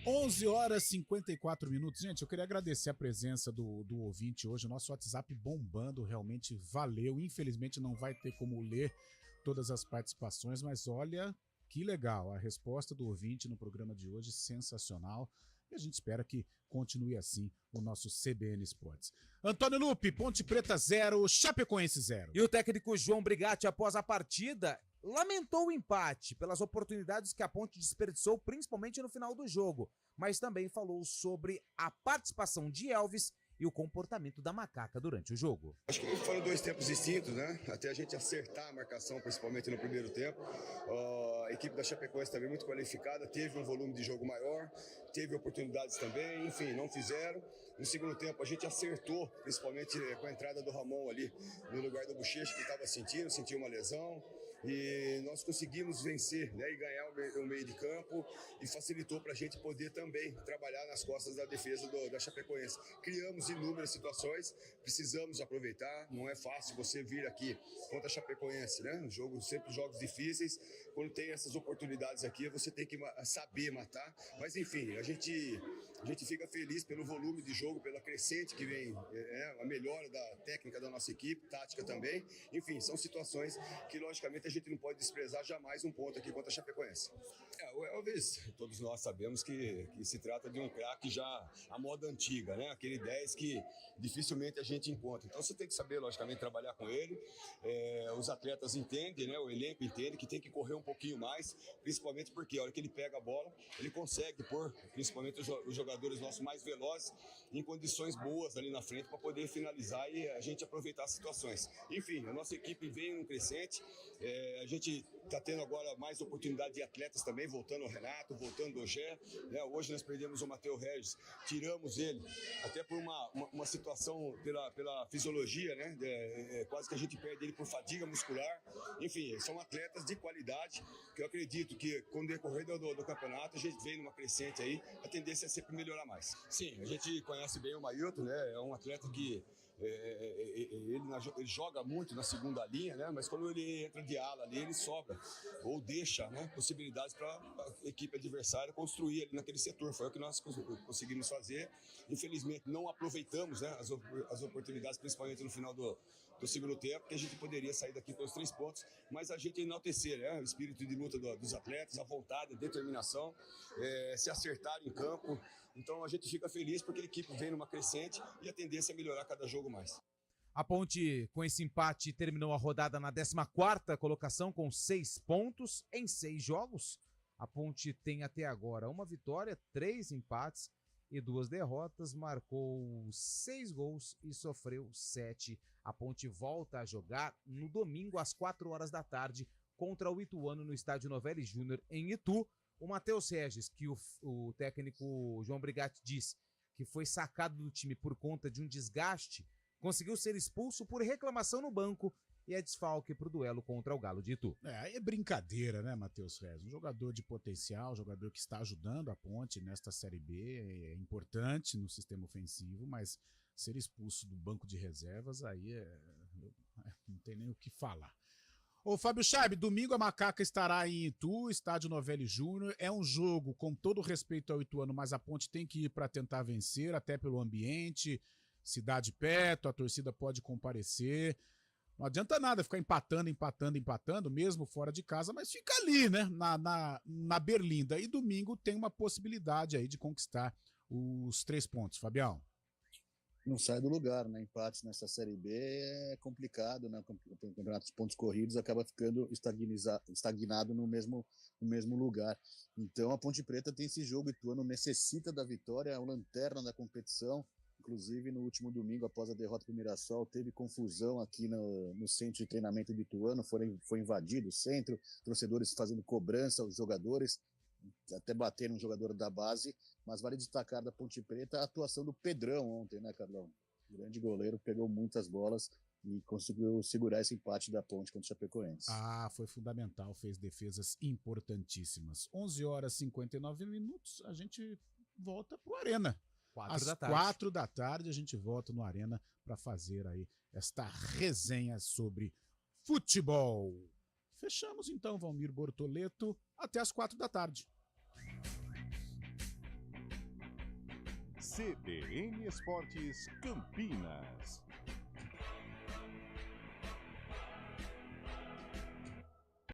11h54. Gente, eu queria agradecer a presença do ouvinte hoje. O nosso WhatsApp bombando, realmente valeu. Infelizmente não vai ter como ler todas as participações, mas olha que legal. A resposta do ouvinte no programa de hoje, sensacional. E a gente espera que continue assim o nosso CBN Esportes. Antônio Lupe, Ponte Preta 0, Chapecoense 0. E o técnico João Brigatti, após a partida, lamentou o empate pelas oportunidades que a Ponte desperdiçou, principalmente no final do jogo, mas também falou sobre a participação de Elvis e o comportamento da Macaca durante o jogo. Acho que foram dois tempos distintos, né? Até a gente acertar a marcação, principalmente no primeiro tempo. A equipe da Chapecoense também muito qualificada, teve um volume de jogo maior, teve oportunidades também, enfim, não fizeram. No segundo tempo a gente acertou, principalmente com a entrada do Ramon ali no lugar do Bochecha, que estava sentiu uma lesão. E nós conseguimos vencer, né, e ganhar o meio de campo e facilitou para a gente poder também trabalhar nas costas da defesa da Chapecoense. Criamos inúmeras situações, precisamos aproveitar, não é fácil você vir aqui contra a Chapecoense, né? Sempre jogos difíceis, quando tem essas oportunidades aqui você tem que saber matar, mas enfim, a gente fica feliz pelo volume de jogo, pela crescente que vem, a melhora da técnica da nossa equipe, tática também, enfim, são situações que logicamente a gente não pode desprezar jamais um ponto aqui contra a Chapecoense. O Elvis, todos nós sabemos que se trata de um craque já à moda antiga, né? Aquele 10 que dificilmente a gente encontra. Então você tem que saber, logicamente, trabalhar com ele. Os atletas entendem, né? O elenco entende que tem que correr um pouquinho mais, principalmente porque a hora que ele pega a bola, ele consegue pôr, principalmente os jogadores nossos mais velozes, em condições boas ali na frente para poder finalizar e a gente aproveitar as situações. Enfim, a nossa equipe vem num crescente. A gente está tendo agora mais oportunidade de atletas também, voltando o Renato, voltando o Ogé, né? Hoje nós perdemos o Matheus Regis, tiramos ele até por uma situação pela fisiologia, né? Quase que a gente perde ele por fadiga muscular. Enfim, são atletas de qualidade que eu acredito que com o decorrer do campeonato a gente vem numa crescente aí, a tendência é sempre melhorar mais. Sim, a gente conhece bem o Mailton, né? É um atleta que ele joga muito na segunda linha, né? Mas quando ele entra de ala ali, ele sobra ou deixa, né, possibilidades para a equipe adversária construir ali naquele setor. Foi o que nós conseguimos fazer. Infelizmente não aproveitamos, né, as oportunidades, principalmente no final do segundo tempo, que a gente poderia sair daqui com os 3 pontos, mas a gente enaltecer, né? O espírito de luta dos atletas, a vontade, a determinação, se acertar em campo. Então a gente fica feliz porque a equipe vem numa crescente e a tendência é melhorar cada jogo mais. A Ponte, com esse empate, terminou a rodada na 14ª colocação com 6 pontos em 6 jogos. A Ponte tem até agora 1 vitória, 3 empates e 2 derrotas, marcou 6 gols e sofreu 7. A Ponte volta a jogar no domingo às 4 horas da tarde contra o Ituano no estádio Novelli Júnior em Itu. O Matheus Regis, que o técnico João Brigatti disse que foi sacado do time por conta de um desgaste, conseguiu ser expulso por reclamação no banco e é desfalque para o duelo contra o Galo de Itu. Aí é brincadeira, né, Matheus Regis? Um jogador de potencial, jogador que está ajudando a Ponte nesta Série B, é importante no sistema ofensivo, mas ser expulso do banco de reservas, aí não tem nem o que falar. Ô, Fábio Chaib, domingo a Macaca estará em Itu, estádio Novelli Júnior. É um jogo, com todo respeito ao Ituano, mas a Ponte tem que ir para tentar vencer, até pelo ambiente, cidade perto, a torcida pode comparecer. Não adianta nada ficar empatando, mesmo fora de casa, mas fica ali, né, na Berlinda. E domingo tem uma possibilidade aí de conquistar os 3 pontos, Fabião. Não sai do lugar, né? Empates nessa Série B é complicado, né? O campeonato de pontos corridos acaba ficando estagnado no mesmo lugar. Então a Ponte Preta tem esse jogo, Ituano necessita da vitória, é o lanterna da competição. Inclusive, no último domingo, após a derrota para o Mirassol, teve confusão aqui no centro de treinamento de Ituano, foi invadido o centro, torcedores fazendo cobrança aos jogadores, até bateram um jogador da base, mas vale destacar da Ponte Preta a atuação do Pedrão ontem, né, Carlão? Grande goleiro, pegou muitas bolas e conseguiu segurar esse empate da Ponte contra o Chapecoense. Foi fundamental, fez defesas importantíssimas. 11h59, a gente volta pro Arena. Às 4 da tarde a gente volta no Arena para fazer aí esta resenha sobre futebol. Fechamos então, Valmir Bortoleto, até às 4 da tarde. CBN Esportes Campinas.